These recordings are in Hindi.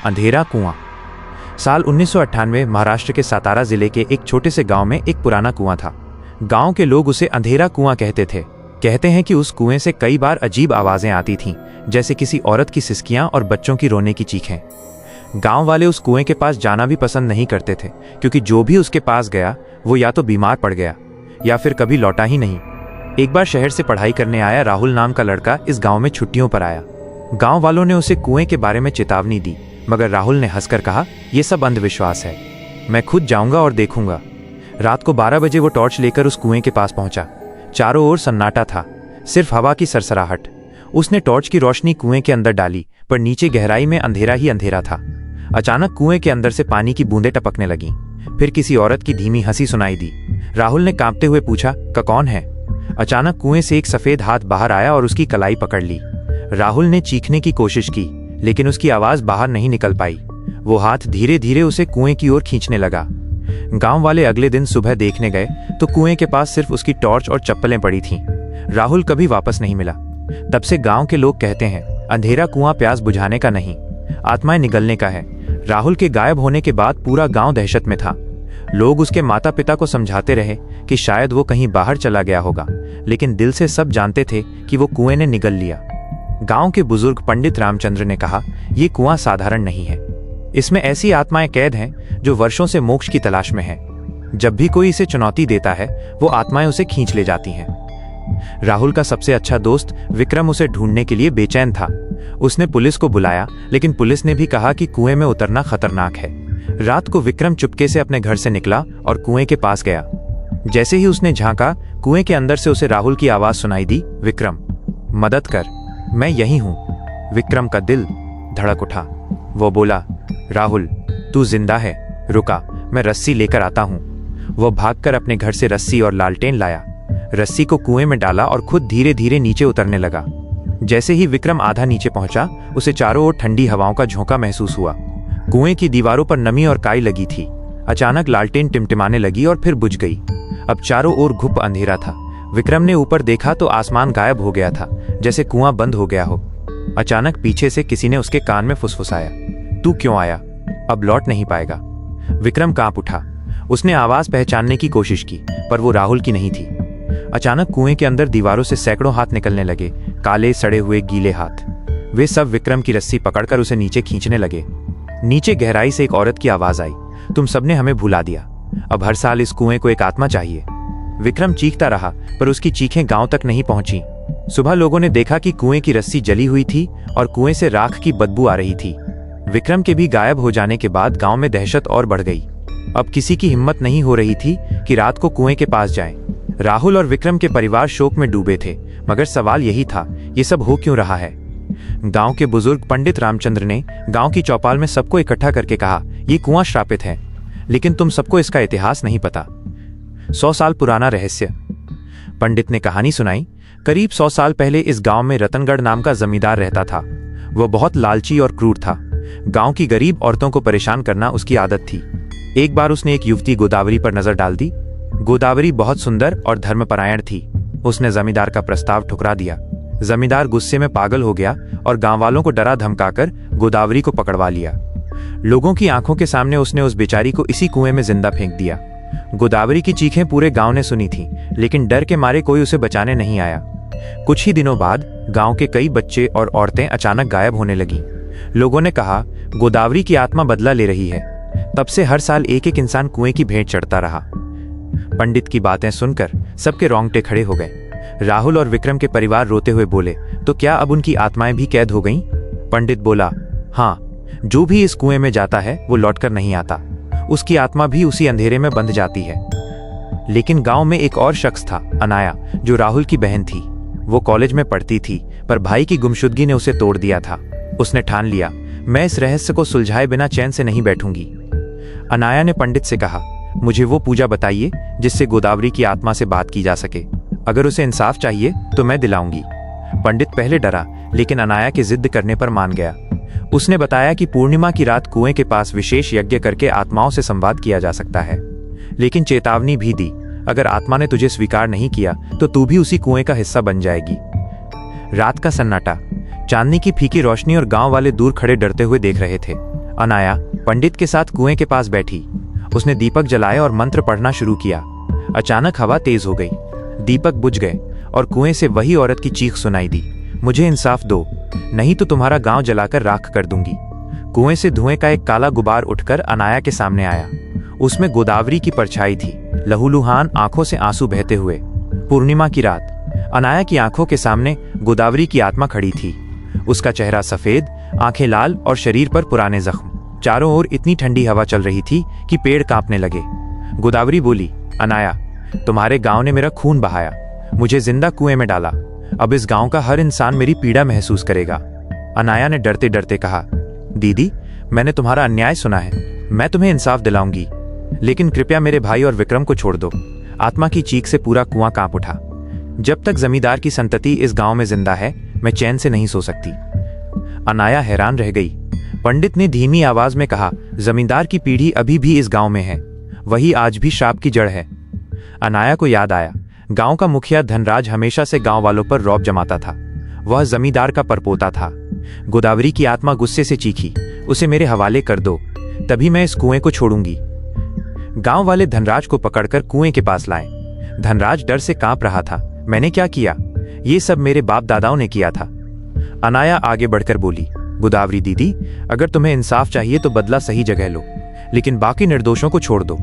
अंधेरा कुआं। साल 1998 महाराष्ट्र के सातारा जिले के एक छोटे से गांव में एक पुराना कुआं था। गांव के लोग उसे अंधेरा कुआं कहते थे। कहते हैं कि उस कुएं से कई बार अजीब आवाजें आती थीं, जैसे किसी औरत की सिसकियां और बच्चों की रोने की चीखें। गांव वाले उस कुएं के पास जाना भी पसंद नहीं करते थे, क्योंकि जो भी उसके पास गया वो या तो बीमार पड़ गया या फिर कभी लौटा ही नहीं। एक बार शहर से पढ़ाई करने आया राहुल नाम का लड़का इस गांव में छुट्टियों पर आया। गांव वालों ने उसे कुएं के बारे में चेतावनी दी, मगर राहुल ने हंसकर कहा, यह सब अंधविश्वास है, मैं खुद जाऊंगा और देखूंगा। रात को 12 बजे वो टॉर्च लेकर उस कुएं के पास पहुंचा। चारों ओर सन्नाटा था, सिर्फ हवा की सरसराहट। उसने टॉर्च की रोशनी कुएं के अंदर डाली, पर नीचे गहराई में अंधेरा ही अंधेरा था। अचानक कुएं के अंदर से पानी की बूंदें टपकने लगीं। फिर किसी औरत की धीमी हंसी सुनाई दी। राहुल ने कांपते हुए पूछा, कौन है? अचानक कुएं से एक सफेद हाथ बाहर आया और उसकी कलाई पकड़ ली। राहुल ने चीखने की कोशिश की, लेकिन उसकी आवाज बाहर नहीं निकल पाई। वो हाथ धीरे धीरे उसे कुएं की ओर खींचने लगा। गांव वाले अगले दिन सुबह देखने गए तो कुएं के पास सिर्फ उसकी टॉर्च और चप्पलें पड़ी थीं। राहुल कभी वापस नहीं मिला। तब से गांव के लोग कहते हैं, अंधेरा कुआं प्यास बुझाने का नहीं, आत्माएं निगलने का है। राहुल के गायब होने के बाद पूरा गांव दहशत में था। लोग उसके माता पिता को समझाते रहे कि शायद वो कहीं बाहर चला गया होगा, लेकिन दिल से सब जानते थे कि वो कुएं ने निगल लिया। गांव के बुजुर्ग पंडित रामचंद्र ने कहा, ये कुआं साधारण नहीं है, इसमें ऐसी आत्माएं कैद हैं जो वर्षों से मोक्ष की तलाश में हैं। जब भी कोई इसे चुनौती देता है, वो आत्माएं उसे खींच ले जाती हैं। राहुल का सबसे अच्छा दोस्त विक्रम उसे ढूंढने के लिए बेचैन था। उसने पुलिस को बुलाया, लेकिन पुलिस ने भी कहा कि कुएं में उतरना खतरनाक है। रात को विक्रम चुपके से अपने घर से निकला और कुएं के पास गया। जैसे ही उसने झांका, कुएं के अंदर से उसे राहुल की आवाज सुनाई दी, विक्रम, मदद कर, मैं यहीं हूं। विक्रम का दिल धड़क उठा। वो बोला, राहुल, तू जिंदा है, रुका, मैं रस्सी लेकर आता हूं। वो भागकर अपने घर से रस्सी और लालटेन लाया, रस्सी को कुएं में डाला और खुद धीरे धीरे नीचे उतरने लगा। जैसे ही विक्रम आधा नीचे पहुंचा, उसे चारों ओर ठंडी हवाओं का झोंका महसूस हुआ। कुएं की दीवारों पर नमी और काई लगी थी। अचानक लालटेन टिमटिमाने लगी और फिर बुझ गई। अब चारों ओर घुप अंधेरा था। विक्रम ने ऊपर देखा तो आसमान गायब हो गया था, जैसे कुआं बंद हो गया हो। अचानक पीछे से किसी ने उसके कान में फुसफुसाया, तू क्यों आया? अब लौट नहीं पाएगा। विक्रम कांप उठा। उसने आवाज पहचानने की कोशिश की, पर वो राहुल की नहीं थी। अचानक कुएं के अंदर दीवारों से सैकड़ों हाथ निकलने लगे, काले सड़े हुए गीले हाथ। वे सब विक्रम की रस्सी पकड़कर उसे नीचे खींचने लगे। नीचे गहराई से एक औरत की आवाज आई, तुम सबने हमें भुला दिया, अब हर साल इस कुएं को एक आत्मा चाहिए। विक्रम चीखता रहा, पर उसकी चीखें गांव तक नहीं पहुंची। सुबह लोगों ने देखा कि कुएं की रस्सी जली हुई थी और कुएं से राख की बदबू आ रही थी। विक्रम के भी गायब हो जाने के बाद गांव में दहशत और बढ़ गई। अब किसी की हिम्मत नहीं हो रही थी कि रात को कुएं के पास जाएं। राहुल और विक्रम के परिवार शोक में डूबे थे, मगर सवाल यही था, ये सब हो क्यों रहा है? गांव के बुजुर्ग पंडित रामचंद्र ने गांव की चौपाल में सबको इकट्ठा करके कहा, ये कुआं श्रापित है, लेकिन तुम सबको इसका इतिहास नहीं पता। 100 साल पुराना रहस्य। पंडित ने कहानी सुनाई। करीब 100 साल पहले इस गांव में रतनगढ़ नाम का जमींदार रहता था। वह बहुत लालची और क्रूर था। गांव की गरीब औरतों को परेशान करना उसकी आदत थी। एक बार उसने एक युवती गोदावरी पर नजर डाल दी। गोदावरी बहुत सुंदर और धर्मपरायण थी। उसने जमींदार का प्रस्ताव ठुकरा दिया। जमींदार गुस्से में पागल हो गया और गांव वालों को डरा धमकाकर गोदावरी को पकड़वा लिया। लोगों की आंखों के सामने उसने उस बेचारी को इसी कुएं में जिंदा फेंक दिया। गोदावरी की चीखें पूरे गांव ने सुनी थी, लेकिन डर के मारे कोई उसे बचाने नहीं आया। कुछ ही दिनों बाद गांव के कई बच्चे और औरतें अचानक गायब होने लगीं। लोगों ने कहा, गोदावरी की आत्मा बदला ले रही है। तब से हर साल एक एक इंसान कुएं की भेंट चढ़ता रहा। पंडित की बातें सुनकर सबके रोंगटे खड़े हो गए। राहुल और विक्रम के परिवार रोते हुए बोले, तो क्या अब उनकी आत्माएं भी कैद हो गईं? पंडित बोला, हाँ, जो भी इस कुएं में जाता है वो लौटकर नहीं आता। उसकी आत्मा भी उसी अंधेरे में बंध जाती है। लेकिन गांव में एक और शख्स था, अनाया, जो राहुल की बहन थी। वो कॉलेज में पढ़ती थी, पर भाई की गुमशुदगी ने उसे तोड़ दिया था। उसने ठान लिया, मैं इस रहस्य को सुलझाए बिना चैन से नहीं बैठूंगी। अनाया ने पंडित से कहा, मुझे वो पूजा बताइए जिससे गोदावरी की आत्मा से बात की जा सके। अगर उसे इंसाफ चाहिए तो मैं दिलाऊंगी। पंडित पहले डरा, लेकिन अनाया के जिद करने पर मान गया। उसने बताया कि पूर्णिमा की रात कुएं के पास विशेष यज्ञ करके आत्माओं से संवाद किया जा सकता है, लेकिन चेतावनी भी दी, अगर आत्मा ने तुझे स्वीकार नहीं किया तो तू भी उसी कुएं का हिस्सा बन जाएगी। रात का सन्नाटा, चांदनी की फीकी रोशनी और गांव वाले दूर खड़े डरते हुए देख रहे थे। अनाया पंडित के साथ कुएं के पास बैठी। उसने दीपक जलाए और मंत्र पढ़ना शुरू किया। अचानक हवा तेज हो गई, दीपक बुझ गए और कुएं से वही औरत की चीख सुनाई दी, मुझे इंसाफ दो, नहीं तो तुम्हारा गांव जलाकर राख कर दूंगी। कुएं से धुएं का एक काला गुबार उठकर अनाया के सामने आया। उसमें गोदावरी की परछाई थी, लहूलुहान आंखों से आंसू बहते हुए। पूर्णिमा की रात, अनाया की आंखों के सामने गोदावरी की आत्मा खड़ी थी। उसका चेहरा सफेद, आंखें लाल और शरीर पर पुराने जख्म। चारों ओर इतनी ठंडी हवा चल रही थी कि पेड़ कांपने लगे। गोदावरी बोली, अनाया, तुम्हारे गांव ने मेरा खून बहाया, मुझे जिंदा कुएं में डाला। अब इस गांव का हर इंसान मेरी पीड़ा महसूस करेगा। अनाया ने डरते डरते कहा, दीदी, मैंने तुम्हारा अन्याय सुना है, मैं तुम्हें इंसाफ दिलाऊंगी, लेकिन कृपया मेरे भाई और विक्रम को छोड़ दो। आत्मा की चीख से पूरा कुआं कांप उठा। जब तक जमींदार की संतति इस गांव में जिंदा है, मैं चैन से नहीं सो सकती। अनाया हैरान रह गई। पंडित ने धीमी आवाज में कहा, जमींदार की पीढ़ी अभी भी इस गांव में है, वही आज भी श्राप की जड़ है। अनाया को याद आया, गांव का मुखिया धनराज हमेशा से गांव वालों पर रौब जमाता था। वह जमींदार का परपोता था। गोदावरी की आत्मा गुस्से से चीखी, उसे मेरे हवाले कर दो, तभी मैं इस कुएं को छोड़ूंगी। गांव वाले धनराज को पकड़कर कुएं के पास लाए। धनराज डर से कांप रहा था, मैंने क्या किया? ये सब मेरे बाप दादाओं ने किया था। अनाया आगे बढ़कर बोली, गोदावरी दीदी, अगर तुम्हें इंसाफ चाहिए तो बदला सही जगह लो, लेकिन बाकी निर्दोषों को छोड़ दो।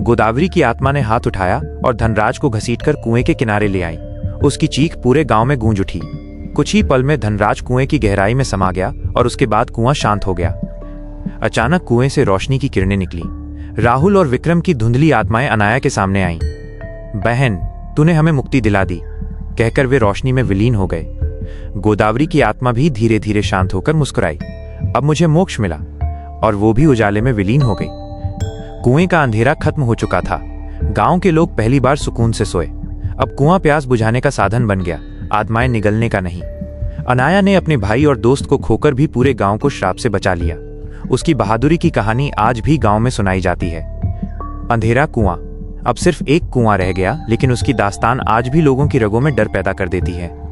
गोदावरी की आत्मा ने हाथ उठाया और धनराज को घसीटकर कुएं के किनारे ले आई। उसकी चीख पूरे गांव में गूंज उठी। कुछ ही पल में धनराज कुएं की गहराई में समा गया और उसके बाद कुआं शांत हो गया। अचानक कुएं से रोशनी की किरणें निकली। राहुल और विक्रम की धुंधली आत्माएं अनाया के सामने आईं। बहन, तूने हमें मुक्ति दिला दी, कहकर वे रोशनी में विलीन हो गए। गोदावरी की आत्मा भी धीरे धीरे शांत होकर मुस्कुराई, अब मुझे मोक्ष मिला, और वो भी उजाले में विलीन हो गई। कुएं का अंधेरा खत्म हो चुका था। गांव के लोग पहली बार सुकून से सोए। अब कुआं प्यास बुझाने का साधन बन गया, आत्माएं निगलने का नहीं। अनाया ने अपने भाई और दोस्त को खोकर भी पूरे गांव को श्राप से बचा लिया। उसकी बहादुरी की कहानी आज भी गांव में सुनाई जाती है। अंधेरा कुआं, अब सिर्फ एक कुआं रह गया, लेकिन उसकी दास्तान आज भी लोगों की रगों में डर पैदा कर देती है।